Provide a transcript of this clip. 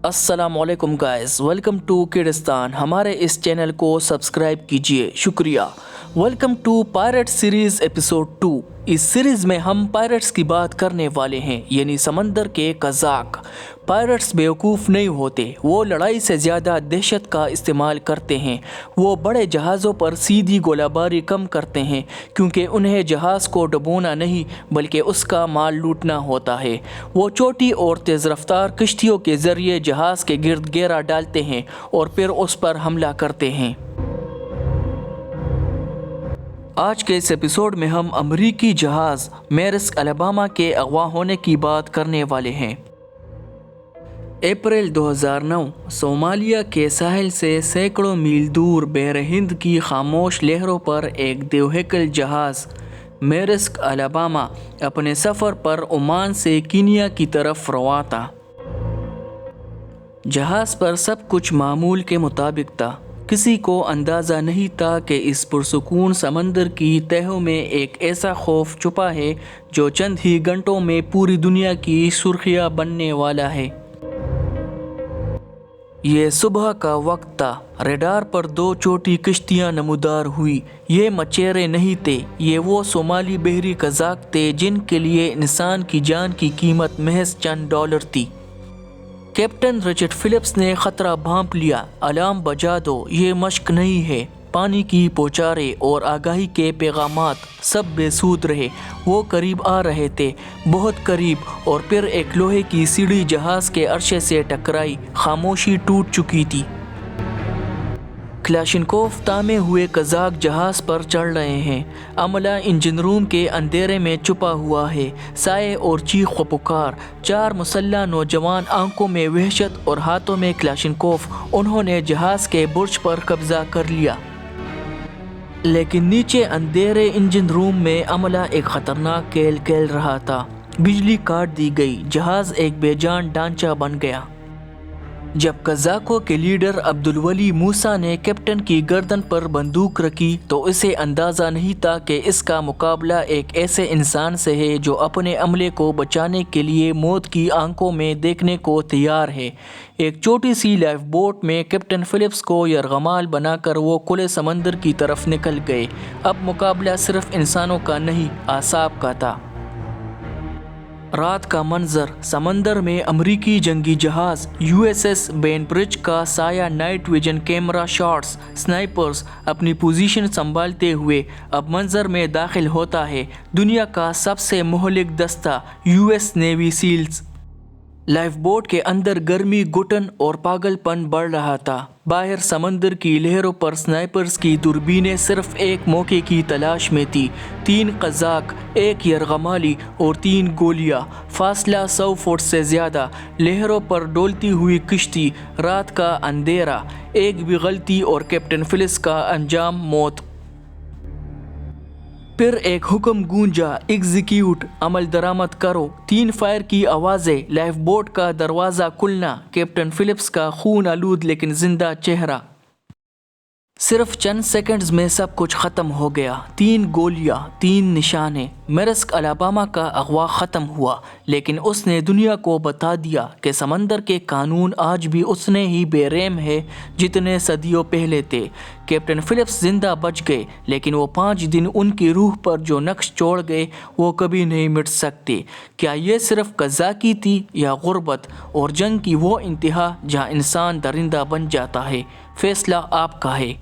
अस्सलाम वालेकुम guys, welcome to किडस्तान। हमारे इस चैनल को सब्सक्राइब कीजिए, शुक्रिया। Welcome to pirate series episode 2। इस सीरीज़ में हम पायरेट्स की बात करने वाले हैं, यानी समंदर के कज़ाक। पायरेट्स बेवकूफ़ नहीं होते, वो लड़ाई से ज़्यादा दहशत का इस्तेमाल करते हैं। वो बड़े जहाज़ों पर सीधी गोलाबारी कम करते हैं, क्योंकि उन्हें जहाज़ को डुबोना नहीं बल्कि उसका माल लूटना होता है। वो छोटी और तेज़ रफ्तार कश्तियों के ज़रिए जहाज़ के गिर्द घेरा डालते हैं और फिर उस पर हमला करते हैं। आज के इस एपिसोड में हम अमरीकी जहाज़ मेरिस्क अलबामा के अगवा होने की बात करने वाले हैं। अप्रैल 2009 सोमालिया के साहिल से सैकड़ों मील दूर बहर हिंद की खामोश लहरों पर एक देवहकल जहाज़ मेरिस्क अलबामा अपने सफ़र पर ओमान से कीनिया की तरफ रवां था। जहाज़ पर सब कुछ मामूल के मुताबिक था। किसी को अंदाज़ा नहीं था कि इस पुरसुकून समंदर की तहों में एक ऐसा खौफ छुपा है जो चंद ही घंटों में पूरी दुनिया की सुर्खियाँ बनने वाला है। ये सुबह का वक्त था। रडार पर दो छोटी कश्तियाँ नमूदार हुई। ये मचेरे नहीं थे, ये वो सोमाली बहरी कज़ाक थे जिनके लिए इंसान की जान की कीमत महज चंद डॉलर थी। कैप्टन रिचर्ड फिलिप्स ने ख़तरा भांप लिया। अलार्म बजा दो, ये मश्क नहीं है। पानी की पोचारे और आगाही के पैगामात सब बेसूद रहे। वो करीब आ रहे थे, बहुत करीब, और फिर एक लोहे की सीढ़ी जहाज़ के अर्शे से टकराई। खामोशी टूट चुकी थी। क्लाशिनकोफ तामे हुए कज़ाक जहाज़ पर चढ़ रहे हैं। अमला इंजन रूम के अंधेरे में छुपा हुआ है। साए और चीख व पुकार। चार मुसल्लह नौजवान, आंखों में वहशत और हाथों में क्लाशिनकोफ। उन्होंने जहाज़ के बुर्ज पर कब्जा कर लिया। लेकिन नीचे अंधेरे इंजन रूम में अमला एक ख़तरनाक खेल खेल रहा था। बिजली काट दी गई। जहाज़ एक बेजान ढांचा बन गया। जब कज़ाकों के लीडर अब्दुल वली मूसा ने कैप्टन की गर्दन पर बंदूक रखी तो इसे अंदाज़ा नहीं था कि इसका मुकाबला एक ऐसे इंसान से है जो अपने अमले को बचाने के लिए मौत की आंखों में देखने को तैयार है। एक छोटी सी लाइफ बोट में कैप्टन फिलिप्स को यरगमाल बनाकर वो खुले समंदर की तरफ निकल गए। अब मुकाबला सिर्फ इंसानों का नहीं, आसाब का था। रात का मंजर। समंदर में अमरीकी जंगी जहाज़ USS बेनब्रिज का साया, night vision camera shots, snipers अपनी पोजीशन संभालते हुए अब मंजर में दाखिल होता है। दुनिया का सबसे मोहलिक दस्ता US navy seals. Lifeboat के अंदर गर्मी, घुटन और पागलपन बढ़ रहा था। बाहर समंदर की लहरों पर स्नाइपर्स की दूरबीनें सिर्फ एक मौके की तलाश में थी। 3 कज़ाक, 1 यरगमाली और 3 गोलियां। फासला 100 फुट से ज़्यादा। लहरों पर डोलती हुई किश्ती। रात का अंधेरा। एक भी गलती और कैप्टन फिलिप्स का अंजाम मौत। फिर एक हुक्म गूंजा, एग्जीक्यूट, अमल दरामद करो। 3 फायर की आवाज़ें। लाइफ बोट का दरवाज़ा खुलना। कैप्टन फिलिप्स का खून आलूद लेकिन जिंदा चेहरा। सिर्फ चंद सेकंड्स में सब कुछ ख़त्म हो गया। 3 गोलियां, 3 निशाने। मेरिस्क अलबामा का अगवा ख़त्म हुआ, लेकिन उसने दुनिया को बता दिया कि समंदर के कानून आज भी उतने ही बेरहम है जितने सदियों पहले थे। कैप्टन फिलिप्स जिंदा बच गए, लेकिन वो 5 दिन उनकी रूह पर जो नक्श छोड़ गए वो कभी नहीं मिट सकते। क्या ये सिर्फ कज़ाकी थी या गुर्बत और जंग की वो इंतहा जहाँ इंसान दरिंदा बन जाता है? फैसला आपका है।